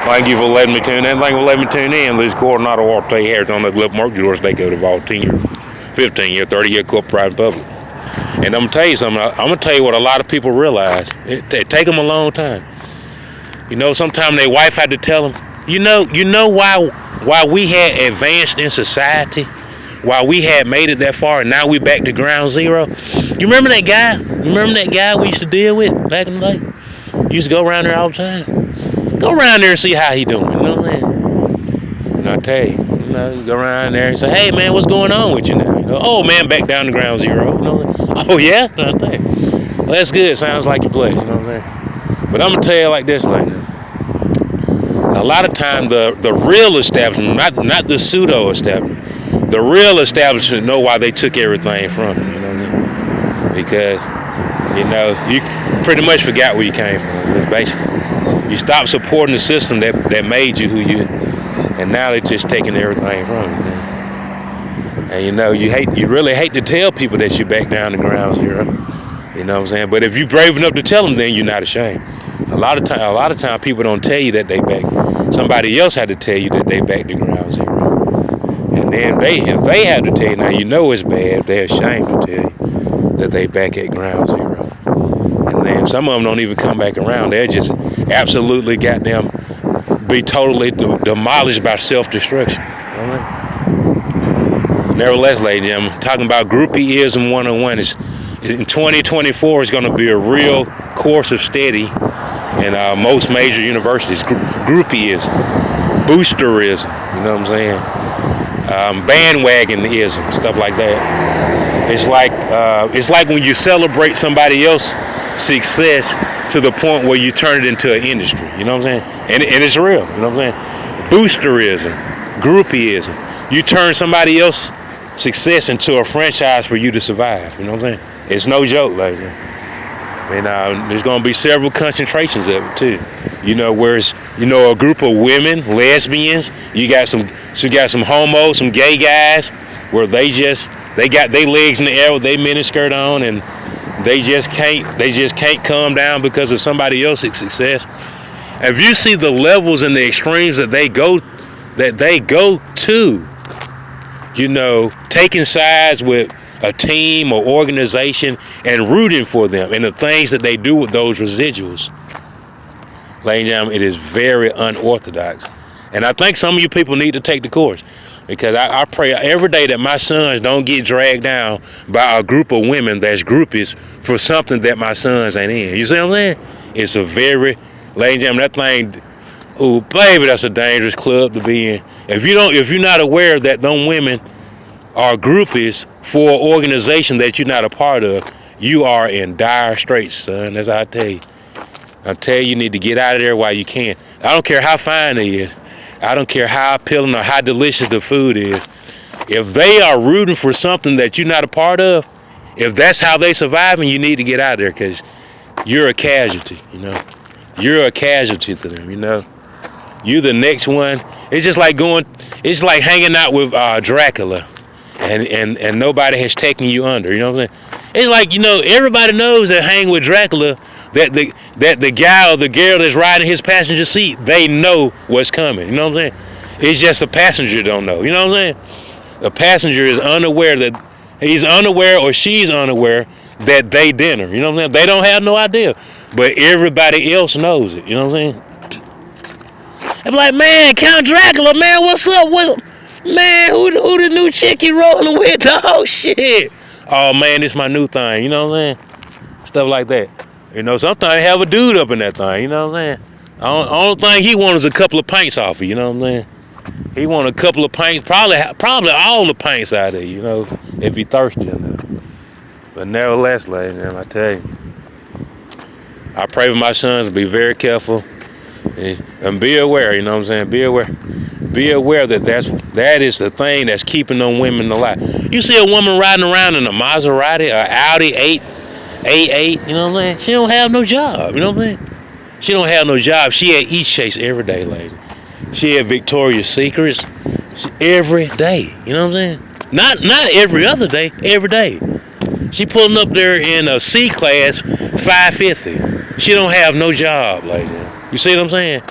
Thank you for letting me tune in. Thank you for letting me tune in. This is Coronado Walter Harris on the Gulf Mercury Doors. They go to about 10 year, 15 year, 30 year corporate private public. And I'm going to tell you something. I'm going to tell you what a lot of people realize. It take them a long time. You know, sometimes their wife had to tell them, you know why we had advanced in society, why we had made it that far, and now we back to ground zero. You remember that guy? You remember that guy we used to deal with back in the day? You used to go around there all the time. Go around there and see how he doing. You know what I'm saying? And I tell you go around there and say, hey man, what's going on with you now? You know, oh man, back down to ground zero. You know, oh yeah? I tell you. Well, that's good. Sounds like your place. You know what I'm saying? But I'm gonna tell you like this, like a lot of time the real establishment, not the pseudo establishment, the real establishment know why they took everything from you. You know what I mean? Because you pretty much forgot where you came from. Basically, you stopped supporting the system that made you who you, and now they're just taking everything from you. Man. And you really hate to tell people that you back down to ground zero. You know what I'm saying? But if you're brave enough to tell them, then you're not ashamed. A lot of time, people don't tell you that they back. Somebody else had to tell you that they back to ground zero. And then if they have to tell you, now you know it's bad. They're ashamed to tell you that they back at ground zero. And then some of them don't even come back around. They're just absolutely goddamn be totally demolished by self-destruction. You know? Nevertheless, ladies and gentlemen, talking about groupieism 101 is in 2024 is going to be a real course of study in most major universities. Groupieism, boosterism, you know what I'm saying? Bandwagonism, stuff like that. It's like when you celebrate somebody else's success to the point where you turn it into an industry. You know what I'm saying? And it's real. You know what I'm saying? Boosterism, groupieism. You turn somebody else's success into a franchise for you to survive. You know what I'm saying? It's no joke, like that. And there's going to be several concentrations of it too. Whereas a group of women, lesbians, you got some homos, some gay guys, where they got their legs in the air with their miniskirt on, and they just can't calm down because of somebody else's success. If you see the levels and the extremes that they go to, taking sides with a team or organization and rooting for them and the things that they do with those residuals. Ladies and gentlemen, it is very unorthodox. And I think some of you people need to take the course, because I pray every day that my sons don't get dragged down by a group of women that's groupies for something that my sons ain't in. You see what I'm saying? It's a very, ladies and gentlemen, that thing, ooh, baby, that's a dangerous club to be in. If you're not aware that them women are groupies for an organization that you're not a part of, you are in dire straits, son. That's how I tell you. I tell you need to get out of there while you can. I don't care how fine it is. I don't care how appealing or how delicious the food is. If they are rooting for something that you're not a part of, if that's how they surviving, you need to get out of there, because you're a casualty, You're a casualty to them, You're the next one. It's like hanging out with Dracula. And nobody has taken you under, you know what I'm saying? It's like, everybody knows that hang with Dracula, that the guy or the girl that's riding his passenger seat, they know what's coming, you know what I'm saying? It's just the passenger don't know, you know what I'm saying? The passenger is unaware that he's unaware or she's unaware that they dinner, you know what I'm saying? They don't have no idea, but everybody else knows it, you know what I'm saying? I'm like, man, Count Dracula, man, what's up? Man, who the new chick you rolling with? Oh, shit. Oh, man, this my new thing. You know what I'm saying? Stuff like that. Sometimes they have a dude up in that thing. You know what I'm saying? Only thing he wants is a couple of pints off of you. know what I'm saying? He want a couple of pints, probably all the pints out of you, if he thirsty enough. But nevertheless, ladies and gentlemen, I tell you, I pray for my sons to be very careful and be aware, you know what I'm saying? Be aware. Be aware that is the thing that's keeping them women alive. You see a woman riding around in a Maserati, an Audi A8, you know what I'm saying? She don't have no job, you know what I'm saying? She don't have no job. She at East Chase every day, lady. She at Victoria's Secrets every day, you know what I'm saying? Not every other day, every day. She pulling up there in a C-Class 550. She don't have no job, lady. You see what I'm saying?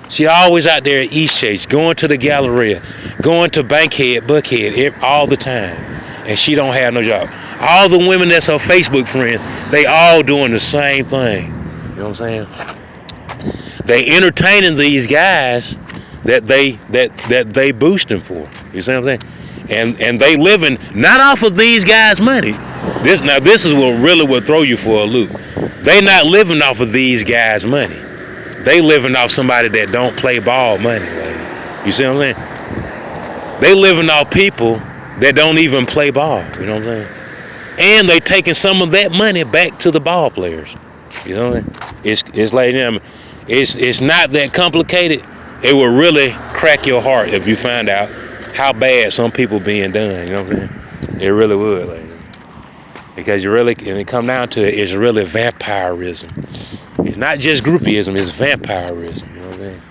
She always out there at Eastchase, going to the Galleria, going to Bankhead, Buckhead, all the time. And she don't have no job. All the women that's her Facebook friends, they all doing the same thing. You know what I'm saying? They entertaining these guys that they boosting for. You see what I'm saying? And they living not off of these guys' money. This is what really will throw you for a loop. They not living off of these guys' money. They living off somebody that don't play ball money. Like, you see what I'm saying? They living off people that don't even play ball. You know what I'm saying? And they taking some of that money back to the ball players. You know what I'm saying? It's like it's not that complicated. It will really crack your heart if you find out how bad some people being done. You know what I'm saying? It really would. Like, because you really, and it come down to it, it's really vampirism. It's not just groupieism, it's vampirism. You know what I'm saying?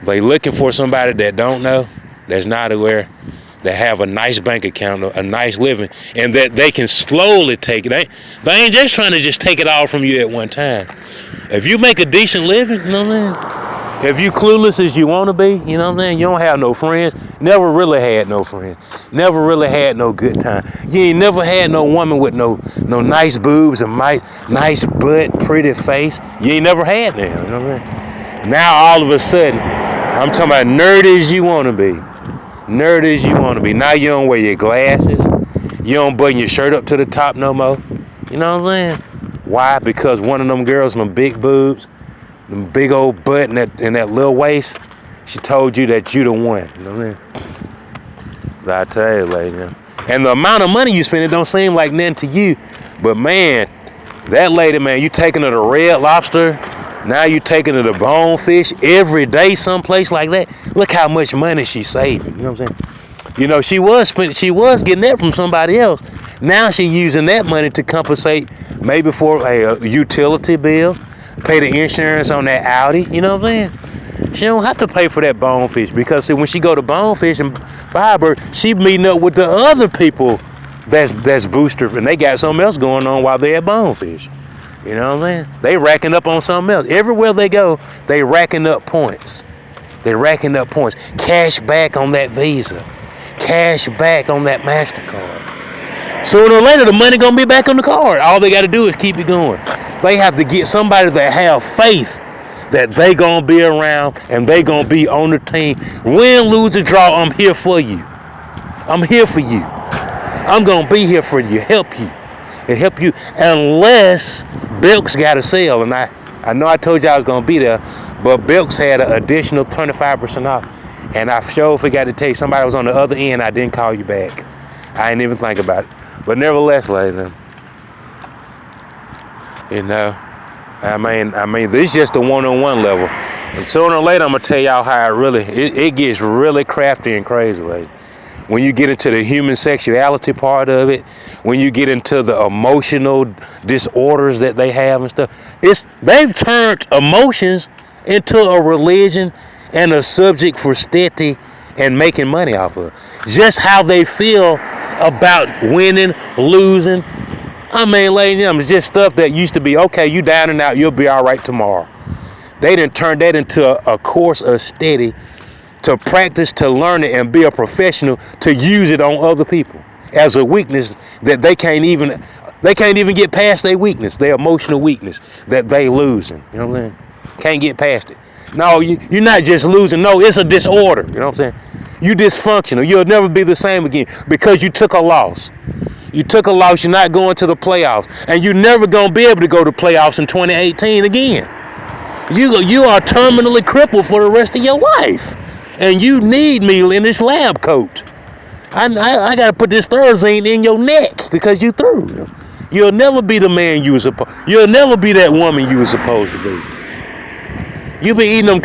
They looking for somebody that don't know, that's not aware, that have a nice bank account, a nice living, and that they can slowly take it. They ain't just trying to just take it all from you at one time. If you make a decent living, you know what I'm saying? If you clueless as you want to be, you know what I'm saying? You don't have no friends. Never really had no friends. Never really had no good time. You ain't never had no woman with no nice boobs and nice butt, pretty face. You ain't never had them. You know what I'm saying? Now all of a sudden, I'm talking about nerdy as you want to be. Nerdy as you want to be. Now you don't wear your glasses. You don't button your shirt up to the top no more. You know what I'm saying? Why? Because one of them girls with them big boobs, them big old butt and that little waist, she told you that you the one. You know what I mean? But I tell you, lady, and the amount of money you spend, it don't seem like nothing to you. But man, that lady, man, you taking her to Red Lobster, now you taking her to Bonefish every day, someplace like that. Look how much money she's saving. You know what I'm saying? You know, she was getting that from somebody else. Now she using that money to compensate maybe for a utility bill, pay the insurance on that Audi. You know what I'm saying? She don't have to pay for that Bonefish, because see, when she go to Bonefish and Firebird, she meeting up with the other people that's booster, and they got something else going on while they're at Bonefish. You know what I'm saying? They racking up on something else. Everywhere they go, they racking up points. They racking up points. Cash back on that Visa. Cash back on that MasterCard. Sooner or later, the money gonna be back on the card. All they gotta do is keep it going. They have to get somebody that have faith that they gonna be around and they gonna be on the team. Win, lose, or draw, I'm here for you. I'm here for you. I'm gonna be here for you, help you. And help you, unless Belk's got a sale. And I know I told you I was gonna be there, but Belk's had an additional 25% off. And I sure forgot to tell you, somebody was on the other end, I didn't call you back. I didn't even think about it. But nevertheless, ladies, you know, I mean, this is just a one-on-one level. And sooner or later, I'm gonna tell y'all how it gets really crafty and crazy, ladies. When you get into the human sexuality part of it, when you get into the emotional disorders that they have and stuff, they've turned emotions into a religion and a subject for steady and making money off of. Just how they feel about winning, losing. I mean, ladies, it's just stuff that used to be, okay, you down and out, you'll be all right tomorrow. They didn't turn that into a course of study, to practice, to learn it, and be a professional, to use it on other people as a weakness that they can't even get past their weakness, their emotional weakness that they losing. You know what I'm saying? Can't get past it. No, you're not just losing. No, it's a disorder. You know what I'm saying? You dysfunctional. You'll never be the same again because you took a loss. You took a loss. You're not going to the playoffs, and you're never gonna be able to go to playoffs in 2018 again. You are terminally crippled for the rest of your life. And you need me in this lab coat. I got to put this Thorazine in your neck because you through. You'll never be the man you were supposed. You'll never be that woman you were supposed to be. You be eating them